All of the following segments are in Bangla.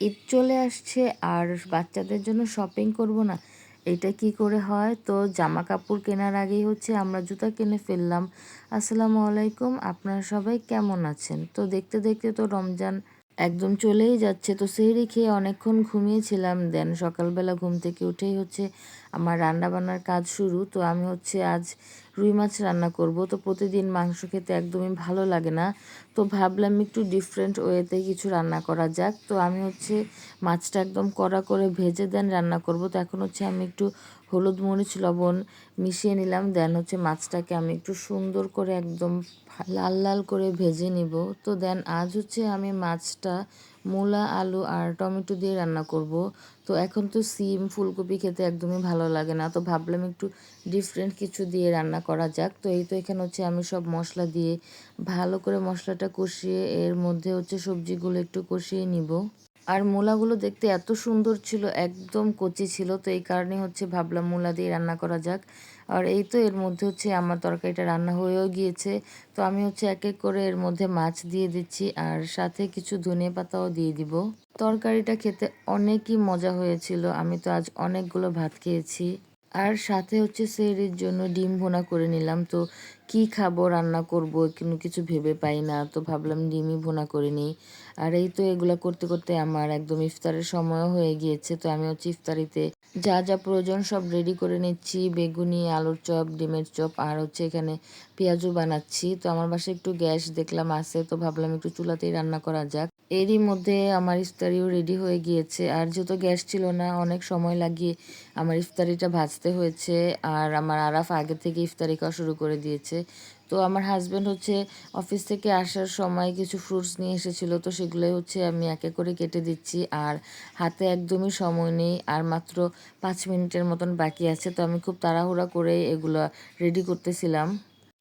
ঈদ চলে আসছে আর বাচ্চাদের জন্য শপিং করব না, এটা কি করে হয়? তো জামা কাপড় কেনার আগেই হচ্ছে আমরা জুতা কিনে ফেললাম। আসসালামু আলাইকুম, আপনারা সবাই কেমন আছেন? তো দেখতে দেখতে তো রমজান একদম চলেই যাচ্ছে। তো সেহরি খেয়ে অনেকক্ষণ ঘুমিয়েছিলাম, দেন সকালবেলা ঘুম থেকে উঠেই হচ্ছে আমার রান্না বান্নার কাজ শুরু। তো আমি হচ্ছে আজ রুই মাছ রান্না করব। তো প্রতিদিন মাংস খেতে একদমই ভালো লাগে না, তো ভাবলাম একটু ডিফারেন্ট ওয়েতে কিছু রান্না করা যাক। তো আমি হচ্ছে মাছটা একদম কড়া করে ভেজে দেন রান্না করব। তো এখন হচ্ছে আমি একটু হলুদ মরিচ লবণ মিশিয়ে নিলাম, দেন হচ্ছে মাছটাকে আমি একটু সুন্দর করে একদম লাল লাল করে ভেজে নিব। তো দেন আজ হচ্ছে আমি মাছটা মূলা আলু আর টমেটো দিয়ে রান্না করব। তো এখন তো সিম ফুলকপি খেতে একদমই ভালো লাগে না, তো ভাবলাম একটু ডিফারেন্ট কিছু দিয়ে রান্না করা যাক। তো এই তো এখানে হচ্ছে আমি সব মশলা দিয়ে ভালো করে মশলাটা কষিয়ে এর মধ্যে হচ্ছে সবজিগুলো একটু কষিয়ে নিব। আর মূলাগুলো দেখতে এত সুন্দর ছিল, একদম কচি ছিল, তো এই কারণে হচ্ছে ভাবলাম মূলা দিয়ে রান্না করা যাক। আর এই তো এর মধ্যে হচ্ছে আমার তরকারিটা রান্না হয়েও গিয়েছে। তো আমি হচ্ছে এক এক করে এর মধ্যে মাছ দিয়ে দিচ্ছি আর সাথে কিছু ধনিয়া পাতাও দিয়ে দিব। তরকারিটা খেতে অনেকই মজা হয়েছিল, আমি তো আজ অনেকগুলো ভাত খেয়েছি। আর সাথে হচ্ছে সেহরির জন্য ডিম ভুনা করে নিলাম। তো কি খাবো, রান্না করব কোনো কিছু ভেবে পাই না, তো ভাবলাম ডিমই ভুনা করে নিই। আর এই তো এগুলা করতে করতে আমার একদম ইফতারের সময়ও হয়ে গিয়েছে। তো আমি হচ্ছে ইফতারিতে যা যা প্রয়োজন সব রেডি করে নিচ্ছি, বেগুনি আলুর চপ ডিমের চপ আর হচ্ছে এখানে পেঁয়াজু বানাচ্ছি। তো আমার বাসায় একটু গ্যাস দেখলাম আছে, তো ভাবলাম একটু চুলাতেই রান্না করা যাক। এরই মধ্যে আমার ইফতারিও রেডি হয়ে গিয়েছে। আর যেহেতু গ্যাস ছিল না, অনেক সময় লাগিয়ে আমার ইফতারিটা ভাজতে হয়েছে। আর আমার আরাফ আগে থেকে ইফতারি খাওয়া শুরু করে দিয়েছে। তো আমার হাজব্যান্ড হচ্ছে অফিস থেকে আসার সময় কিছু ফ্রুটস নিয়ে এসেছিলো, তো সেগুলোই হচ্ছে আমি একে করে কেটে দিচ্ছি। আর হাতে একদমই সময় নেই, আর মাত্র 5 মিনিটের মতন বাকি আছে। তো আমি খুব তাড়াহুড়া করে এগুলো রেডি করতেছিলাম।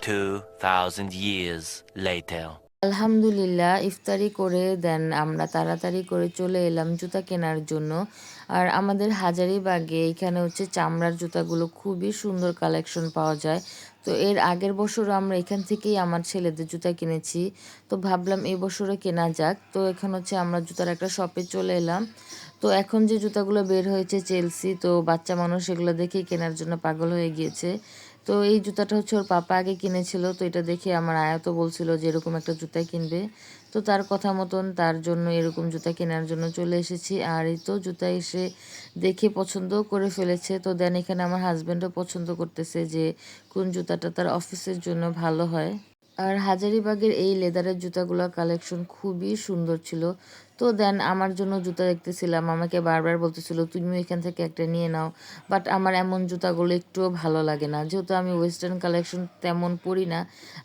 2000 years later. আলহামদুলিল্লাহ ইফতারি করে দেন আমরা তাড়াতাড়ি করে চলে এলাম জুতা কেনার জন্য। আর আমাদের হাজারীবাগে এখানে হচ্ছে চামড়ার জুতাগুলো খুবই সুন্দর কালেকশন পাওয়া যায়। তো এর আগের বছরও আমরা এখান থেকেই আমার ছেলেদের জুতা কিনেছি, তো ভাবলাম এই বছরও কেনা যাক। তো এখন হচ্ছে আমরা জুতার একটা শপে চলে এলাম। তো এখন যে জুতাগুলো বের হয়েছে চেলসি, তো বাচ্চা মানুষ এগুলো দেখেই কেনার জন্য পাগল হয়ে গিয়েছে। তো এই জুতাটা হচ্ছে ওর পাপা আগে কিনেছিল, তো এটা দেখে আমার আয়াতো বলছিল যে এরকম একটা জুতা কিনবে। তো তার কথা মতন তার জন্য এরকম জুতা কেনার জন্য চলে এসেছি। আর এই তো জুতা এসে দেখে পছন্দও করে ফেলেছে। তো দেন এখানে আমার হাজব্যান্ডও পছন্দ করতেছে যে কোন জুতাটা তার অফিসের জন্য ভালো হয়। আর হাজারীবাগের এই লেদারের জুতাগুলোর কালেকশন খুবই সুন্দর ছিল। তো দেন আমার জন্য জুতা দেখতেছিলাম, আমাকে বারবার বলতেছিল তুমিও এখান থেকে একটা নিয়ে নাও। বাট আমার এমন জুতাগুলো একটুও ভালো লাগে না, যেহেতু আমি ওয়েস্টার্ন কালেকশন তেমন পরি না।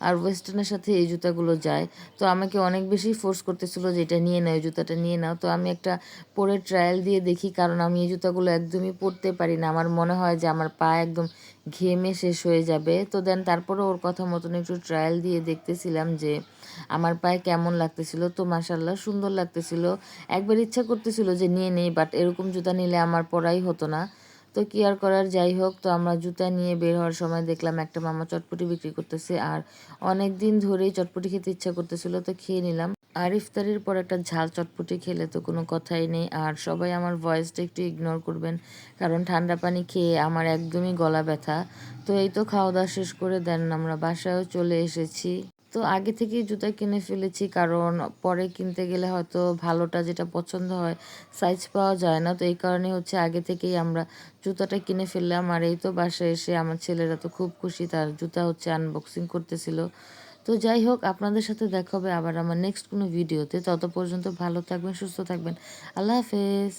আর ওয়েস্টার্নের সাথে এই জুতাগুলো যায়, তো আমাকে অনেক বেশি ফোর্স করতেছিল যে এটা নিয়ে নাও, এই জুতাটা নিয়ে নাও। তো আমি একটা পরে ট্রায়াল দিয়ে দেখি, কারণ আমি এই জুতাগুলো একদমই পরতে পারি না, আমার মনে হয় যে আমার পা একদম ঘেমে শেষ হয়ে যাবে। তো দেন তারপরে ওর কথা মতন একটু ট্রায়াল দিয়ে দেখতেছিলাম যে আমার পায়ে কেমন লাগতেছিল। তো মাশাল্লাহ সুন্দর লাগতেছিল। একবার ইচ্ছা করতেছিল যে নিয়ে নেই, বাট এরকম জুতা নিলে আমার পরাই হতো না। তো কি আর করার, যাই হোক। তো আমরা জুতা নিয়ে বের হওয়ার সময় দেখলাম একটা মামা চটপটি বিক্রি করতেছে, আর অনেক দিন ধরেই চটপটি খেতে ইচ্ছা করতেছিল, তো খেয়ে নিলাম। আর ইফতারির পর একটা ঝাল চটপটি খেলে তো কোনো কথাই নেই। আর সবাই আমার ভয়েসটা একটু ইগনোর করবেন, কারণ ঠান্ডা পানি খেয়ে আমার একদমই গলা ব্যথা। তো এই তো খাওয়া দাওয়া শেষ করে দেন আমরা বাসায়ও চলে এসেছি। তো আগে থেকেই জুতা কিনে ফেলেছি, কারণ পরে কিনতে গেলে হয়তো ভালোটা যেটা পছন্দ হয় সাইজ পাওয়া যায় না। তো এই কারণে হচ্ছে আগে থেকেই আমরা জুতাটা কিনে ফেললাম। আর এই তো বাসায় এসে আমার ছেলেরা তো খুব খুশি, তার জুতা হচ্ছে আনবক্সিং করতেছিল। তো যাই হোক, আপনাদের সাথে দেখা হবে আবার আমার নেক্সট কোনো ভিডিওতে। তত পর্যন্ত ভালো থাকবেন, সুস্থ থাকবেন। আল্লাহ হাফেজ।